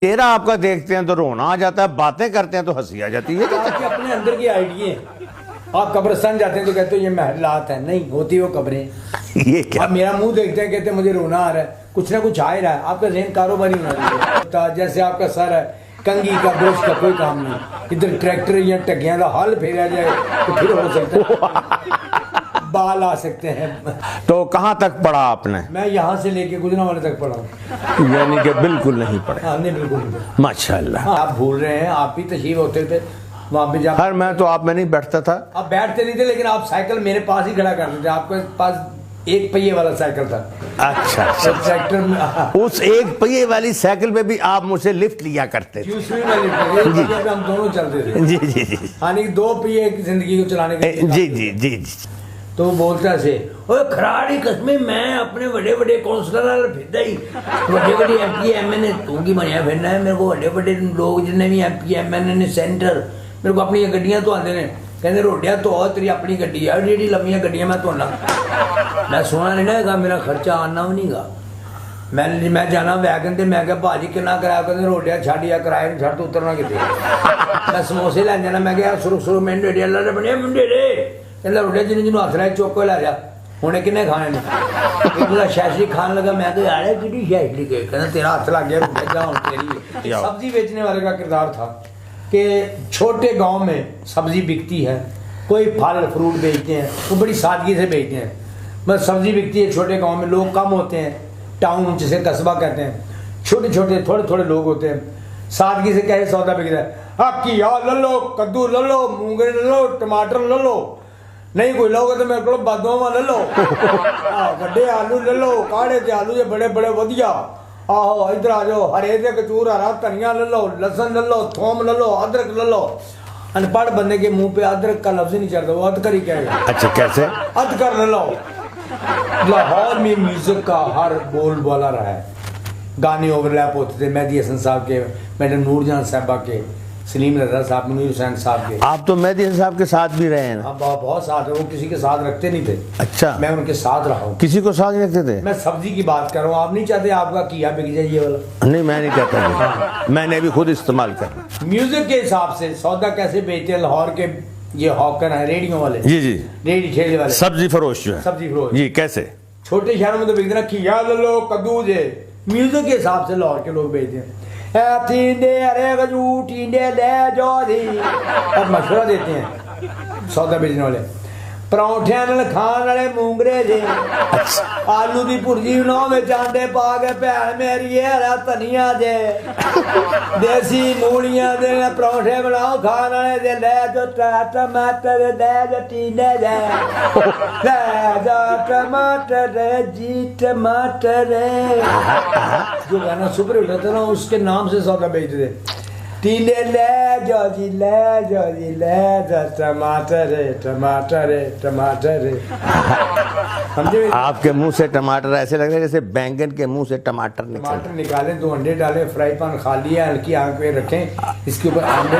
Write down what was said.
चेहरा आपका देखते हैं तो रोना आ जाता है, बातें करते हैं तो हंसी आ जाती है। आपके अपने अंदर की आइडिया है। आप कब्रिस्तान जाते हैं तो कहते हो ये महलात है, नहीं होती वो कब्रें। ये क्या? आप मेरा मुंह देखते हैं कहते हैं मुझे रोना आ रहा है, कुछ ना कुछ आ ही रहा है। आपका ज़हन कारोबारी होना चाहिए। जैसे आपका सर है, कंघी का ब्रश का कोई काम नहीं, इधर ट्रैक्टर या टगियां का हल फेरा जाए तो फिर हो सकता है बाल आ सकते हैं। तो कहाँ तक पढ़ा आपने? मैं यहाँ से लेके गुजरांवाले तक पढ़ा हूँ। यानी कि बिल्कुल नहीं पढ़े? हाँ, नहीं बिल्कुल नहीं। माशाल्लाह। हाँ, आप भूल रहे हैं, आप भी तशरीफ होते थे वहाँ पे जा। हर मैं तो आप में नहीं बैठता था। आप बैठते नहीं थे, लेकिन आप साइकिल मेरे पास ही खड़ा करते थे। आपके पास एक पहिए वाला साइकिल था। अच्छा, तो ट्रैक्टर में उस एक पहिए वाली साइकिल पे भी आप मुझसे लिफ्ट लिया करते थे? हम दोनों चलते थे। जी जी जी यानी दो पहिए की जिंदगी को चलाने के लिए। जी जी जी जी। तो बोलता से ओए खराड़ी कसमें मैं अपने बड़े बड़े काउंसलर वाले फिरदा ही बड़े बड़े एमपी एमएनए तू की बनया फिरना है। मेरे को बड़े बड़े लोग जिन्ने भी एमपी एमएनए ने सेंटर मेरे को अपनी गड्डियां तो आते ने कहते रोटियां तो तेरी अपनी गड्डी है, जेडी लम्बियां गड्डियां मैं धोना। मैं सोना नहीं ना, मेरा खर्चा आना भी नहीं गा। मैं जाना वैगन ते मैं क्या भाजी कितना कराया, कहते रोटियां छाड़ी या किराए नहीं छड़ तो उतरना कितने। मैं समोसे लैन जाना, मैं क्या सुरु सुरु मैंने डेढ़ अल्लाह ने बने मुंडे रे कहता रोटियां जिन्हें जिन्होंने हथ रहा चौक को ला जा हुणे किन्ने खाने ने। शैशरी खान लगा, मैं तो यार कि शैशरी के कहना तेरा हाथ लग गया। सब्जी बेचने वाले का किरदार था कि छोटे गांव में सब्जी बिकती है, कोई फल फ्रूट बेचते हैं वो बड़ी सादगी से बेचते हैं। बस सब्जी बिकती है छोटे गांव में, लोग कम होते हैं, टाउन जिसे कस्बा कहते हैं, छोटे छोटे थोड़े थोड़े लोग होते हैं। सादगी से कहे सौदा बिक रहा है, घिया ले लो, कद्दू ले लो, मूंगरे ले लो, टमाटर ले लो, नहीं कोई लोगे तो मेरे को बादों ले लो, बड़े आलू ले लो, काढ़े के आलू ये बड़े बड़े वधिया, आहो इधर आ जाओ, हरे से कचूर हरा धनिया ले लो, लसन ले लो, थोम ले लो, अदरक ले लो। अनपढ़ बंदे के मुंह पे अदरक का लफ्ज ही नहीं चढ़ता, वो अदकर ही कहेगा। अच्छा, कैसे? अदकर ले लो। लाहौर में म्यूजिक का हर बोल बोला रहा है, गाने ओवरलैप होते थे मेहदी हसन साहब के, मैडम नूरजहां साहबा के, सलीम रजा साहब, मुनीर हुसैन साहब के। आप तो मेहदी हसन साहब के साथ भी रहे हैं? हाँ, बहुत साथ है। वो किसी के साथ रखते नहीं थे। अच्छा, मैं उनके साथ रहा हूँ। किसी को साथ नहीं रखते थे? मैं सब्जी की बात कर रहा हूँ, आप नहीं चाहते आपका किया बिक जाए ये वाला? नहीं, मैं नहीं कहता, मैंने भी खुद इस्तेमाल कर। म्यूजिक के हिसाब से सौदा कैसे बेचते हैं लाहौर के ये हॉकर है, रेडियो वाले। जी जी, रेडी ठेले वाले, सब्जी फरोश जो है। सब्जी फरोश जी, कैसे? छोटे शहरों में तो बेचते ना खिया ले लो, कद्दू जे। म्यूजिक के हिसाब से लाहौर के लोग बेचते हैं, टींडे अरे गजू टींडे ले जाओ दी, और मशवरा देते हैं सौदा बेचने वाले। परौंठियां नाल खान वाले मूंगरे जे, आलू की भुर्जी बनाओ में आंडे पा के भैन मेरी हरा धनिया जे, देसी मूलियां दे परौंठे बनाओ खान वाले दे, ले जो टमाटर ले जो टींडे जे, ले जो टमाटर जी टमाटर। जो गाना सुपर हिट होता ना उसके नाम से सौदा बेचते थे। टींडे ले जाओ जी, ले जाओ जी, ले जाओ टमाटर टमाटर टमाटर। समझे? आपके मुंह से टमाटर ऐसे लग रहे हैं जैसे बैंगन के मुंह से टमाटर टमाटर निकालें, 2 अंडे डालें, फ्राई पैन खाली है, हल्की आंख पे रखें, इसके ऊपर आमलेट